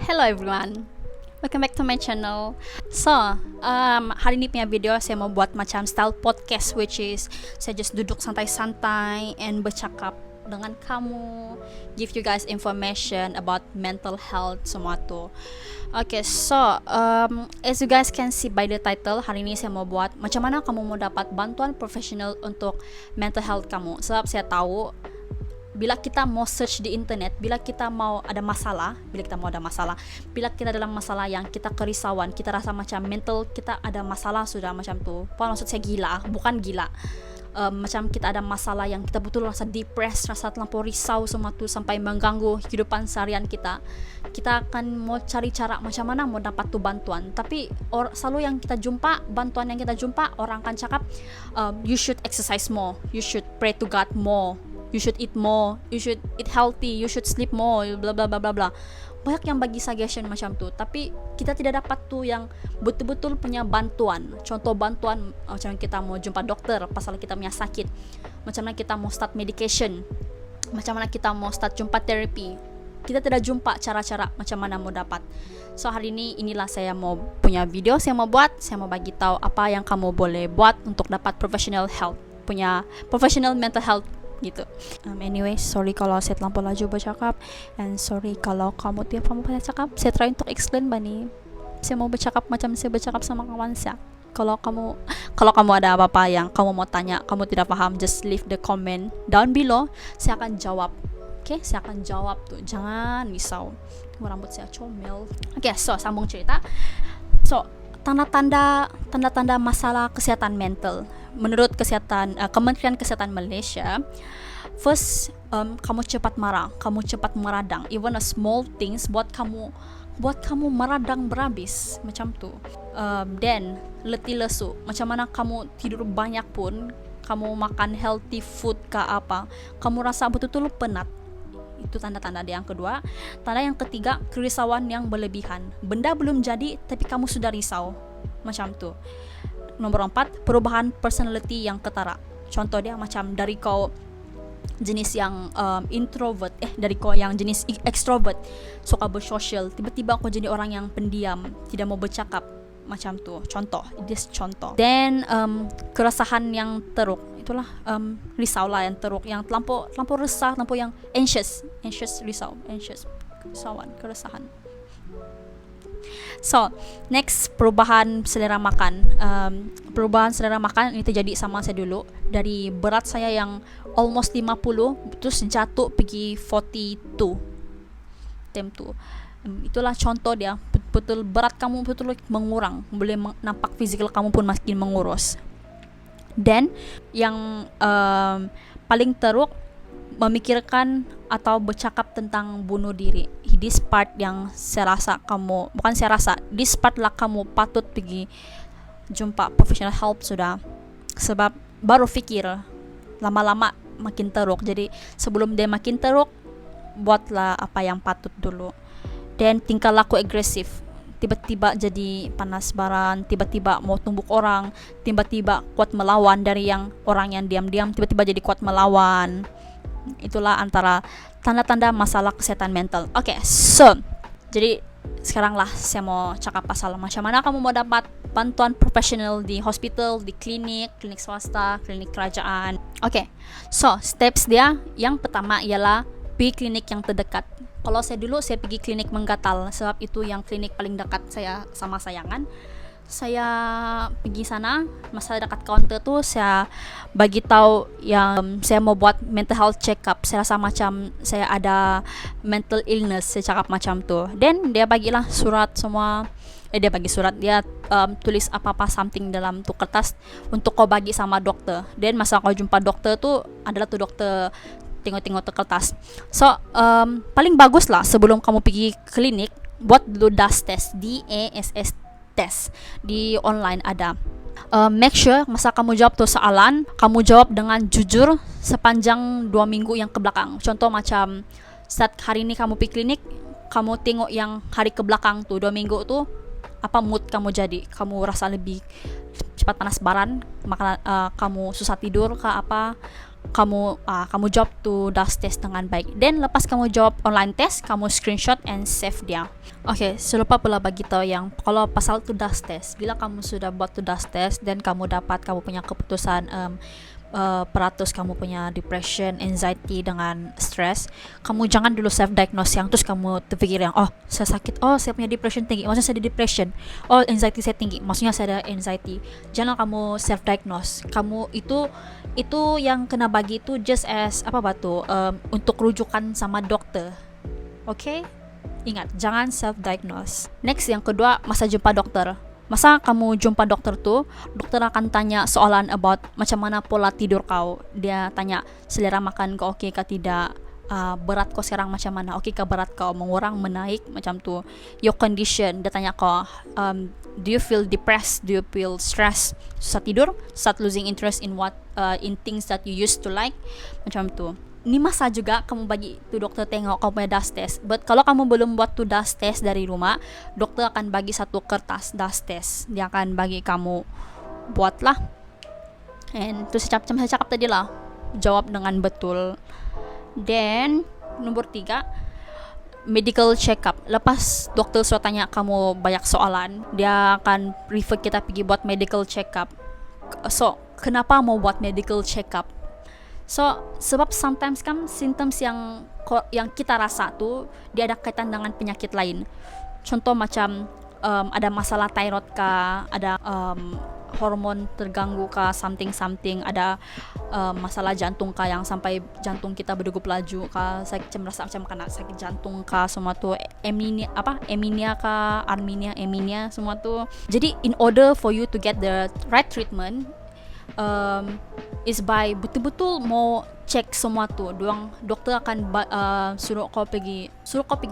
Hello everyone, welcome back to my channel. So, hari ini punya video saya mau buat macam style podcast, which is saya just duduk santai-santai and bercakap dengan kamu, give you guys information about mental health semua tu. Okay, so as you guys can see by the title, hari ini saya mau buat macam mana kamu mau dapat bantuan profesional untuk mental health kamu. Sebab saya tahu bila kita mau search di internet, bila kita ada masalah, bila kita dalam masalah yang kita kerisauan, kita rasa macam mental kita ada masalah sudah macam tu. Bukan maksud saya gila, bukan gila. Macam kita ada masalah yang kita betul rasa depressed, rasa terlampau risau semua tu sampai mengganggu kehidupan seharian kita. Kita akan mau cari cara macam mana mau dapat tu bantuan. Tapi selalu yang kita jumpa, bantuan yang kita jumpa, orang akan cakap, you should exercise more, you should pray to God more, you should eat more, you should eat healthy, you should sleep more, bla bla bla bla bla. Banyak yang bagi suggestion macam tu, tapi kita tidak dapat tu yang betul-betul punya bantuan. Contoh bantuan macam kita mau jumpa dokter pasal kita punya sakit, macam mana kita mau start medication, macam mana kita mau start jumpa terapi. Kita tidak jumpa cara-cara macam mana mau dapat. So hari ini inilah saya mau punya video, saya mau bagi tahu apa yang kamu boleh buat untuk dapat professional mental health gitu. Anyway, sorry kalau saya terlampau laju bercakap, and sorry kalau kamu tidak paham apa saya cakap. Saya try untuk explain bani. Saya mau bercakap macam saya bercakap sama kawan saya. Kalau kamu ada apa-apa yang kamu mau tanya, kamu tidak paham, just leave the comment down below. Saya akan jawab. Okay, saya akan jawab tuh. Jangan risau. Rambut saya comel. Okay, so sambung cerita. So, tanda-tanda masalah kesehatan mental menurut Kementerian Kesehatan Malaysia. First, kamu cepat marah, kamu cepat meradang, even a small things buat kamu meradang berhabis macam tu. Then letih lesu, macam mana kamu tidur banyak pun, kamu makan healthy food ke apa, kamu rasa betul-betul penat. Itu tanda-tanda yang kedua. Tanda yang ketiga, kerisauan yang berlebihan. Benda belum jadi tapi kamu sudah risau. Macam tu. Nombor 4, perubahan personality yang ketara. Contoh dia macam dari kau jenis yang introvert, dari kau yang jenis extrovert, suka bersosial, tiba-tiba kau jadi orang yang pendiam, tidak mau bercakap. Macam tu. Contoh. Then keresahan yang teruk. Itulah risau lah yang teruk, yang terlampau resah, terlampau yang anxious, kerisauan, keresahan. So, next, perubahan selera makan. Perubahan selera makan ini terjadi sama saya dulu. Dari berat saya yang almost 50 terus jatuh pergi 42. Time tu. Itulah contoh dia. Betul berat kamu betul mengurang, boleh nampak fizikal kamu pun makin mengurus. Dan yang paling teruk, memikirkan atau bercakap tentang bunuh diri. This part yang this part lah kamu patut pergi jumpa professional help sudah. Sebab baru fikir, lama-lama makin teruk. Jadi sebelum dia makin teruk, buatlah apa yang patut dulu. Dan tingkah laku agresif, tiba-tiba jadi panas baran, tiba-tiba mau tumbuk orang, tiba-tiba kuat melawan. Dari yang orang yang diam-diam tiba-tiba jadi kuat melawan. Itulah antara tanda-tanda masalah kesehatan mental. Okay, so jadi sekarang lah saya mau cakap pasal macam mana kamu mau dapat bantuan profesional di hospital, di klinik swasta, klinik kerajaan. Okay, so steps dia yang pertama ialah pergi klinik yang terdekat. Kalau saya pergi klinik Menggatal, sebab itu yang klinik paling dekat saya sama sayangan. Saya pergi sana, masa dekat kaunter tu saya bagi tahu yang saya mau buat mental health check up. Saya rasa macam saya ada mental illness, saya cakap macam tu. Then dia bagilah surat semua. Dia tulis apa-apa something dalam tu kertas untuk kau bagi sama doktor. Dan masa kau jumpa doktor tu adalah tu doktor tengok-tengok tu kertas. So paling bagus lah sebelum kamu pergi klinik, buat dulu DASS test, DASS test di online ada. Make sure masa kamu jawab tu soalan, kamu jawab dengan jujur sepanjang 2 minggu yang ke belakang. Contoh macam saat hari ni kamu pergi klinik, kamu tengok yang hari ke belakang tu 2 minggu tu, apa mood kamu jadi? Kamu rasa lebih cepat panas baran, maka kamu susah tidur ke apa? kamu jawab tuh DAS test dengan baik. Dan lepas kamu jawab online test, kamu screenshot and save dia. Oke, selupa pula bagi tahu yang kalau pasal tuh DAS test, bila kamu sudah buat tuh DAS test dan kamu dapat kamu punya keputusan peratus kamu punya depression, anxiety dengan stress, kamu jangan dulu self diagnose yang terus kamu terpikir yang saya sakit, saya punya depression tinggi, maksudnya saya ada depression, anxiety saya tinggi, maksudnya saya ada anxiety. Jangan kamu self diagnose. Kamu itu yang kena bagi itu just as untuk rujukan sama dokter. Oke? Ingat, jangan self diagnose. Next, yang kedua, masa jumpa dokter. Masa kamu jumpa dokter tuh, dokter akan tanya soalan about macam mana pola tidur kau. Dia tanya selera makan kau oke kah tidak, berat kau sekarang macam mana, oke kah berat kau mengurang, menaik, macam tuh. Your condition, dia tanya kau, do you feel depressed, do you feel stressed, susah tidur, start losing interest in in things that you used to like, macam tuh. Ini masa juga kamu bagi tu dokter tengok kamu punya DAS test. But kalau kamu belum buat tu DAS test dari rumah, dokter akan bagi satu kertas DAS test. Dia akan bagi kamu buatlah. And tu saya cakap tadi lah, jawab dengan betul. Then nomor 3, medical check up. Lepas dokter sudah tanya kamu banyak soalan, dia akan refer kita pergi buat medical check up. So kenapa mau buat medical check up? So, sebab sometimes kan symptoms yang kita rasa tuh dia ada kaitan dengan penyakit lain. Contoh macam ada masalah thyroid kah, ada hormon terganggu kah, something, ada masalah jantung kah yang sampai jantung kita berdegup laju kah, saya merasa macam kena sakit jantung kah, semua tuh anemia kah, anemia semua tuh. Jadi in order for you to get the right treatment, is by betul-betul mau cek semua tuh. Dokter akan suruh kau pergi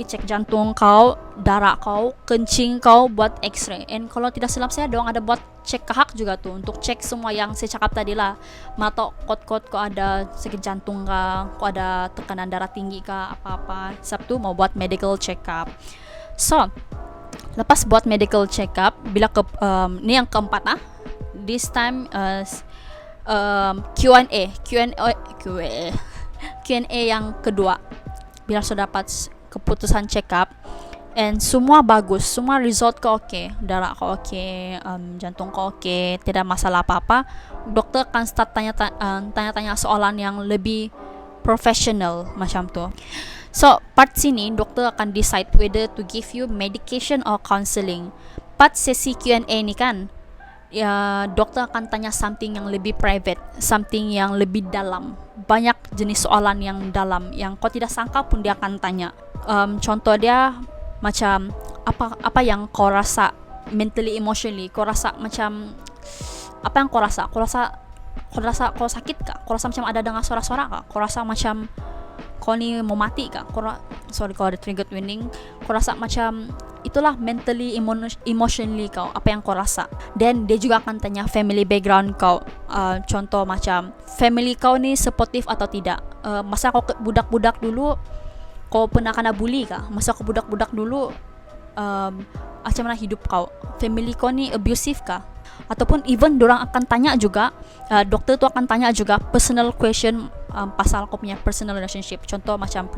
cek jantung kau, darah kau, kencing kau, buat X-ray. And kalau tidak silap saya, doang ada buat cek kahak juga tuh, untuk cek semua yang saya cakap tadi lah. Mata kod kau ada sakit jantung kah, kau ada tekanan darah tinggi kah, apa-apa. Sabtu mau buat medical check up. So lepas buat medical check up, bila ini yang keempat this time Q&A yang kedua. Bila sudah dapat keputusan check up and semua bagus, semua result kau oke, darah kau oke, jantung kau oke, tidak masalah apa-apa, dokter akan start tanya-tanya soalan yang lebih professional macam tu. So part sini dokter akan decide whether to give you medication or counseling. Part sesi Q&A ni kan, ya dokter akan tanya something yang lebih private, something yang lebih dalam. Banyak jenis soalan yang dalam yang kau tidak sangka pun dia akan tanya. Contoh dia macam apa yang kau rasa mentally, emotionally, kau rasa macam apa yang kau rasa? Kau rasa kau sakit kah? Kau rasa macam ada dengar suara-suara kah? Kau rasa macam kau ni mau mati kah? Kalau ada triggered warning, kau rasa macam itulah mentally, emotionally kau, apa yang kau rasa. Dan dia juga akan tanya family background kau. Contoh macam family kau ni supportive atau tidak. Masa kau budak-budak dulu kau pernah kena bully kah? Masa kau budak-budak dulu macam mana hidup kau? Family kau ni abusive kah? Ataupun even dorang akan tanya juga, dokter tu akan tanya juga personal question pasal kau punya personal relationship. Contoh macam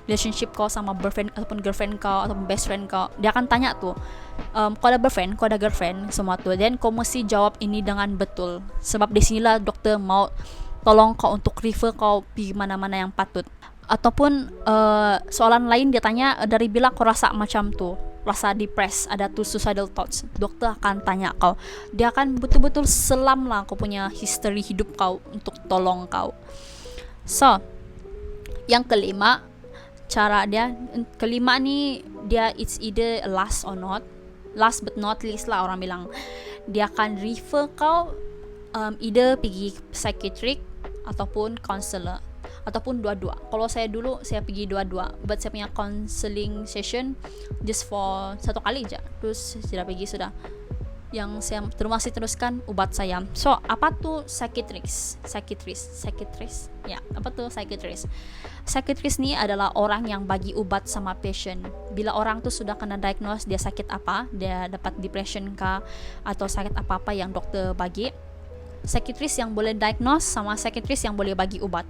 relationship kau sama boyfriend ataupun girlfriend kau ataupun best friend kau. Dia akan tanya tuh, kau ada boyfriend, kau ada girlfriend, semua tuh. Dan kau mesti jawab ini dengan betul. Sebab di sinilah dokter mau tolong kau untuk refer kau pergi mana-mana yang patut. Ataupun soalan lain dia tanya, dari bila kau rasa macam tu, rasa depressed, ada tu suicidal thoughts, dokter akan tanya kau. Dia akan betul-betul selam lah kau punya history hidup kau untuk tolong kau. So yang kelima, cara dia kelima ni, dia it's either last or not, last but not least lah orang bilang. Dia akan refer kau either pergi psychiatric ataupun counselor, ataupun dua-dua. Kalau saya dulu saya pergi dua-dua, but saya punya counseling session just for satu kali aja, terus sudah pergi sudah. Yang saya masih teruskan ubat saya. So apa tuh psychiatrist? Ya, apa tuh psychiatrist? Psychiatrist ni adalah orang yang bagi ubat sama patient. Bila orang tuh sudah kena diagnose dia sakit apa, dia dapat depression kah atau sakit apa-apa yang dokter bagi, psikiatris yang boleh diagnose sama psikiatris yang boleh bagi obat.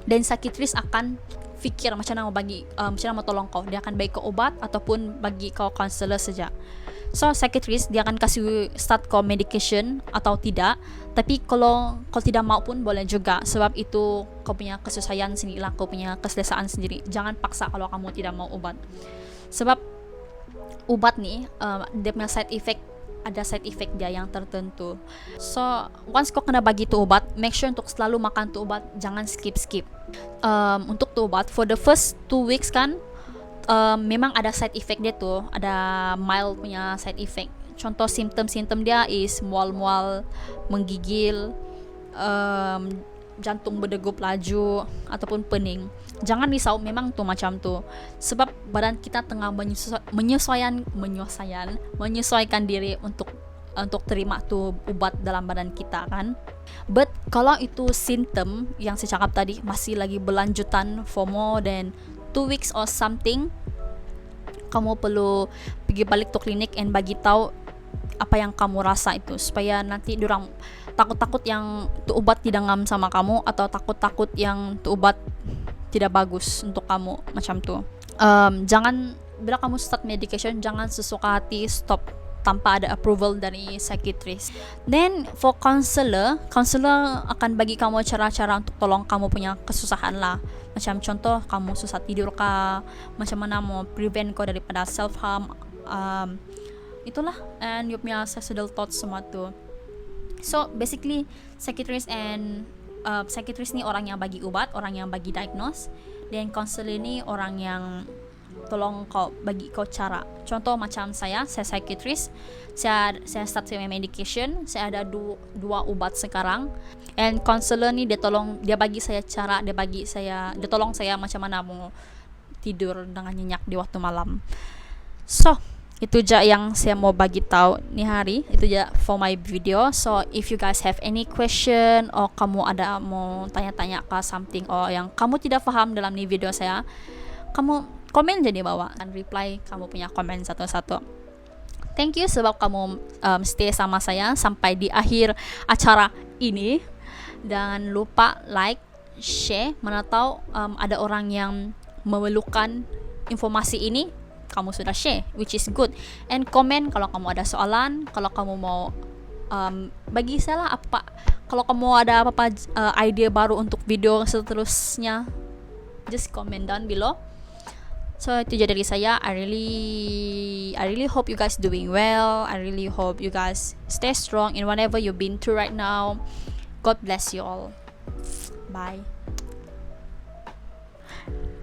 Dan psikiatris akan fikir macam mana mau tolong kau. Dia akan bagi kau obat ataupun bagi kau counselor saja. So psikiatris dia akan kasih start kau medication atau tidak. Tapi kalau kau tidak mau pun boleh juga, sebab itu kau punya kesusahan sendiri lah, kau punya keselesaan sendiri. Jangan paksa kalau kamu tidak mau obat. Sebab obat nih dia punya side effect, ada side effect dia yang tertentu. So once kau kena bagi tu obat, make sure untuk selalu makan tu obat, jangan skip. Untuk tu obat for the first 2 weeks kan, memang ada side effect dia tuh, ada mild punya side effect. Contoh simptom dia is mual-mual, menggigil, jantung berdegup laju ataupun pening. Jangan risau, memang tuh macam tuh. Sebab badan kita tengah menyesuaikan diri untuk terima tuh obat dalam badan kita kan. But kalau itu simptom yang saya cakap tadi masih lagi berlanjutan for more than 2 weeks or something, kamu perlu pergi balik ke klinik and bagi tahu apa yang kamu rasa itu, supaya nanti diorang takut yang tu obat tidak ngam sama kamu, atau takut yang tu obat tidak bagus untuk kamu macam tu. Jangan bila kamu start medication, jangan sesuka hati stop tanpa ada approval dari psikiatris. Then for counselor akan bagi kamu cara-cara untuk tolong kamu punya kesusahan lah. Macam contoh kamu susah tidur kah, macam mana mau prevent kau daripada self harm, itulah, and you punya suicidal thoughts semua tu. So basically psikiatris ni orang yang bagi obat, orang yang bagi diagnose, dan counselor ni orang yang tolong kau, bagi kau cara. Contoh macam saya psikiatris, saya start sama medication, saya ada dua obat sekarang, and counselor ni dia bagi saya cara, dia tolong saya macam mana mau tidur dengan nyenyak di waktu malam. So itu aja yang saya mau bagi tahu nih hari, itu aja for my video. So if you guys have any question, or kamu ada mau tanya-tanya ke something, or yang kamu tidak paham dalam nih video saya, kamu komen jadi bawah, dan reply kamu punya komen satu-satu. Thank you sebab kamu stay sama saya sampai di akhir acara ini. Jangan lupa like, share, mana tahu ada orang yang memerlukan informasi ini, kamu sudah share, which is good. And comment kalau kamu ada soalan, kalau kamu mau bagi saya lah apa, kalau kamu ada apa-apa idea baru untuk video seterusnya, just comment down below. So itu aja dari saya. I really hope you guys doing well. I really hope you guys stay strong in whatever you've been through right now. God bless you all. Bye.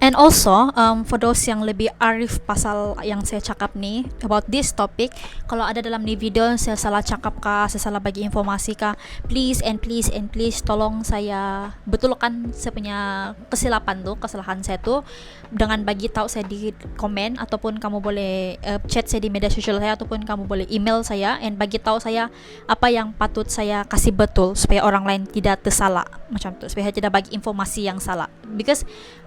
And also, for those yang lebih arif pasal yang saya cakap nih about this topic, kalau ada dalam nih video saya salah cakap kah, saya salah bagi informasi kah, please tolong saya betulkan saya punya kesalahan saya tuh dengan bagi tahu saya di komen, ataupun kamu boleh chat saya di media sosial saya, ataupun kamu boleh email saya and bagi tahu saya apa yang patut saya kasih betul supaya orang lain tidak tersalah macam tuh, supaya saya tidak bagi informasi yang salah. Because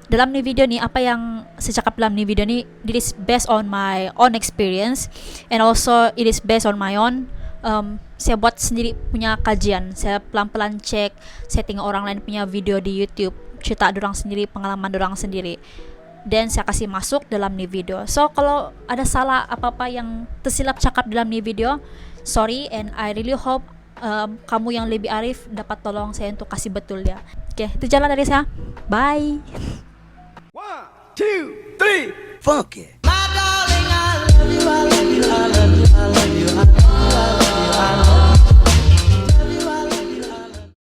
dalam ni video ni, apa yang saya cakap dalam ni video ni, it is based on my own experience, and also it is based on my own saya buat sendiri punya kajian. Saya pelan-pelan cek, saya tengok orang lain punya video di YouTube, cerita dorang sendiri, pengalaman dorang sendiri, dan saya kasih masuk dalam ni video. So kalau ada salah apa-apa yang tersilap cakap dalam ni video, sorry, and I really hope kamu yang lebih arif dapat tolong saya untuk kasih betul dia. Okay, itu jalan dari saya. Bye. 1, 2, 3, funky.